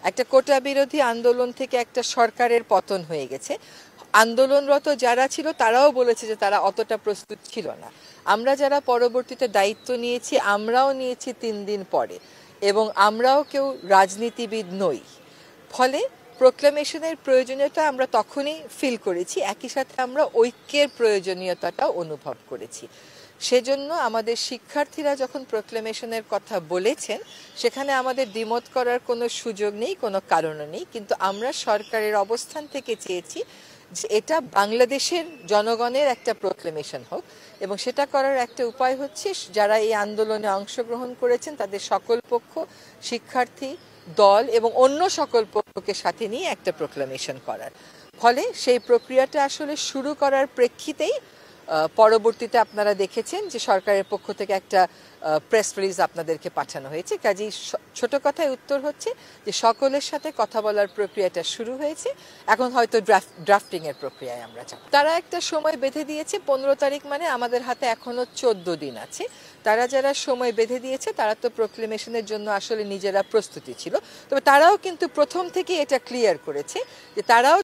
একটা কোটা বিরোধী আন্দোলন থেকে একটা সরকারের পতন হয়ে গেছে। আন্দোলনরত যারা ছিল তারাও বলেছে যে তারা অতটা প্রস্তুত ছিল না। আমরা যারা পরবর্তীতে দায়িত্ব নিয়েছি আমরাও নিয়েছি 3 দিন পরে, এবং আমরাও কেউ রাজনীতিবিদ নই। ফলে প্রোক্লামেশনের প্রয়োজনীয়তা আমরা তখনই ফিল করেছি, একই সাথে আমরা ঐক্যের প্রয়োজনীয়তাটাও অনুভব করেছি। সেজন্য আমাদের শিক্ষার্থীরা যখন প্রোক্লামেশনের কথা বলেছেন সেখানে আমাদের দ্বিমত করার কোনো সুযোগ নেই, কোনো কারণও নেই, কিন্তু আমরা সরকারের অবস্থান থেকে চেয়েছি যে এটা বাংলাদেশের জনগণের একটা প্রোক্লামেশন হোক, এবং সেটা করার একটা উপায় হচ্ছে যারা এই আন্দোলনে অংশগ্রহণ করেছেন তাদের সকল পক্ষ, শিক্ষার্থী দল এবং অন্য সকল পক্ষকে সাথে নিয়ে একটা প্রোক্লামেশন করার। ফলে সেই প্রক্রিয়াটা আসলে শুরু করার প্রেক্ষিতেই পরবর্তীতে আপনারা দেখেছেন যে সরকারের পক্ষ থেকে একটা প্রেস রিলিজ আপনাদেরকে পাঠানো হয়েছে। কাজেই ছোট কথায় উত্তর হচ্ছে যে সকলের সাথে কথা বলার প্রক্রিয়াটা শুরু হয়েছে, এখন হয়তো ড্রাফটিং এর প্রক্রিয়ায় আমরা যাব। তারা একটা সময় বেঁধে দিয়েছে 15 তারিখ, মানে আমাদের হাতে এখনো 14 দিন আছে। তারা যারা সময় বেঁধে দিয়েছে তারা তো প্রোক্লেমেশনের জন্য আসলে নিজেরা প্রস্তুতি ছিল, তবে তারাও কিন্তু প্রথম থেকে এটা ক্লিয়ার করেছে যে তারাও